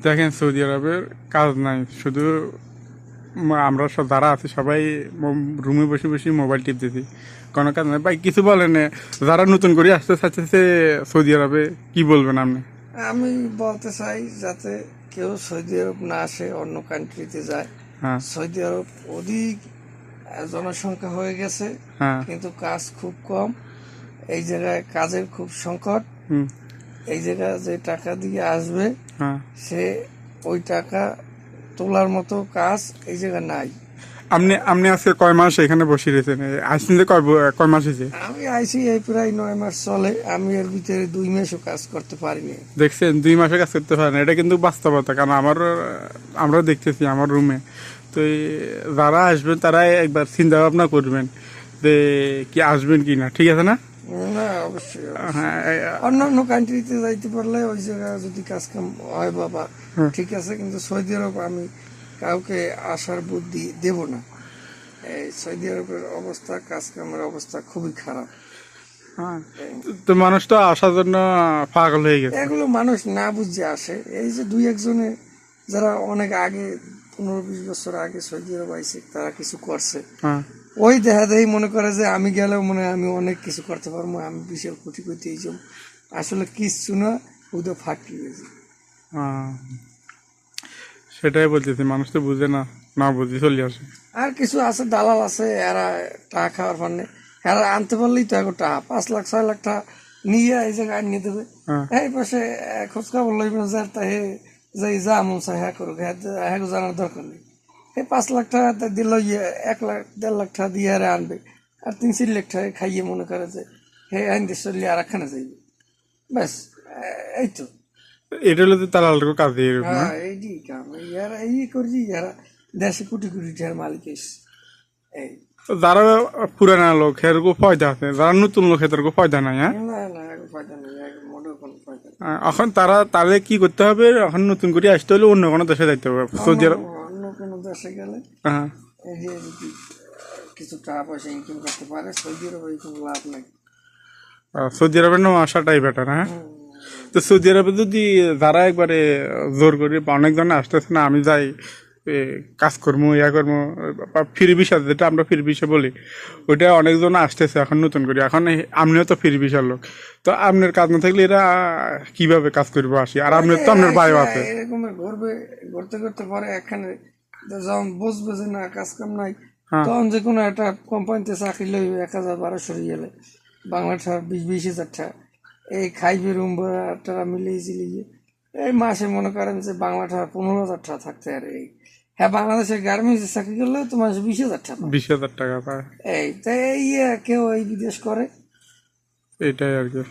দেখেন সৌদি আরবের কাজ নাই, শুধু আমরা সব যারা আছি সবাই রুমে বসে বসে মোবাইল টিপতেছি, কোনো কাজ নাই। ভাই কিছু বলেন, যারা নতুন করে আসতে চাচ্ছে সৌদি আরবে, কি বলবেন আপনি? আমি বলতে চাই যাতে কেউ সৌদি আরব না আসে, অন্য কান্ট্রিতে যায়। হ্যাঁ, সৌদি আরব অধিক জনসংখ্যা হয়ে গেছে, হ্যাঁ, কিন্তু কাজ খুব কম। এই জায়গায় কাজের খুব সংকট। হুম, এই জায়গায় যে টাকা দিয়ে আসবে হ্যাঁ। সে ওই টাকা তোলার মতো কাজ এই জায়গায় নাই। আপনি আপনি আজকে কয় মাস এখানে বসে রয়েছেন? আসছেন যে কয় মাস হয়েছে? আমি আইসি এই প্রায় 9 মাস চলে। আমি এর ভিতরে 2 মাসও কাজ করতে পারিনি। দেখছেন 2 মাসে কাজ করতে পারেন, এটা কিন্তু বাস্তবতা। কারণ আমরা দেখতেছি আমার রুমে তো যারা আসবেন তারা একবার চিন্তা ভাবনা করবেন যে কি আসবেন কি না, ঠিক আছে না? না, অবশ্যই অবশ্যই। হ্যাঁ, অন্য অন্য কান্ট্রিতে যাইতে পারলে ওই জায়গায় যদি কাজ কাম হয় বাবা হ্যাঁ। ঠিক আছে, কিন্তু সৌদি আরব আমি কাউকে আসার বুদ্ধি দেব না। এই সৌদি আরবের অবস্থা, কাজ কামের অবস্থা খুবই খারাপ। হ্যাঁ, তো মানুষ তো আসার জন্য পাগল হয়ে গেছে। এগুলো মানুষ না বুঝে আসে। এই যে দুই একজনে যারা অনেক আগে 15-20 বছর আগে সৌদি আরব আইসে, তারা কিছু করছে, হ্যাঁ, ওই দেখা দেয় মনে করে যে আমি গেলেও মনে হয় আমি অনেক কিছু করতে পারবো, আমি বিশাল কোটি কোটি এই যাব। আসলে কিচ্ছু না, ওদের ফাঁকি গেছে। হ্যাঁ, সেটাই বলতেছি, মানুষ তো বুঝে না, না বুঝে চলে আসে। আর কিছু আছে দালাল আছে, এরা টাকা খাওয়ার ফান্ডে এরা আনতে পারলেই তো এখন টাকা 5 লাখ 6 লাখ টাকা নিয়ে এই জায়গায় নিয়ে দেবে। হ্যাঁ, এই পাশে খোঁজ খবর লইবে যে তাই যাই যা মন চাই হ্যাঁ করুক, হ্যাঁ হ্যাঁ জানার দরকার নেই। এই 5 লাখ টাকা দিল, 1 লাখ 1.5 লাখ টাকা দিয়ে আরে আনবে, আর 3-4 লাখ টাকা খাইয়ে মনে করে যে হে আইনতে চললে আর একখানে যাইবে। ব্যাস, এই তো। এটা হলো তো দালালের কাজ এরকম না? হ্যাঁ, এইটি কাম। ইয়ারা এই করছি, যারা দেশে কোটি কোটি টাকার মালিক এসে এই। যারা পুরানা লোক এরকম ফায়দা আছে, যারা নতুন লোক এদের ফায়দা নাই। হ্যাঁ, না না, এখন ফায়দা নেই, এখন মোটেও কোনো ফায়দা নেই। এখন তাদের কি করতে হবে, এখন নতুন করে আসতে হলে অন্য কোনো দেশে যাইতে হবে, সৌদি আরব। অন্য কোনো দেশে গেলে হ্যাঁ, এই যে যদি কিছু টাকা পয়সা ইনকাম করতে পারে, সৌদি আরবে কোনো লাভ নাই। সৌদি আরবের নাম আসাটাই বেটার। হ্যাঁ, তো সৌদি আরবে যদি যারা একবারে জোর করি বা অনেকজন আসতেছে না, আমি যাই কাজ করবো, করবো, ফ্রি ভিসা, যেটা আমরা ফ্রি ভিসা বলি, ওইটা অনেকজন আসতেছে এখন নতুন করে। এখন আপনিও তো ফ্রি ভিসার লোক, তো আপনার কাজ না থাকলে এরা কিভাবে কাজ করবো আসি? আর আপনার তো আপনার ভাইও আছে। এরকম ঘুরবে, ঘুরতে ঘুরতে পরে একখানে যখন বুঝবে যে না কাজ কাম নাই, হ্যাঁ, তখন যে কোনো একটা কোম্পানিতে চাকরি লইবে 1,000-1,200 গেলে বাংলা টাকা 20,000 টাকা এই খাইবে, রুম ভাড়া মিলিয়ে জিলিয়ে এই মাসে মনে করেন যে বাংলা টাকা 15,000 টাকা থাকতে। আর এই হ্যাঁ, বাংলাদেশের গার্মেন্টসে চাকরি করলেও তো মাসে 20,000 টাকা পায়। 20,000 টাকা পায়। এই তাই কেউ এই বিদেশ করে। এটাই আর কি।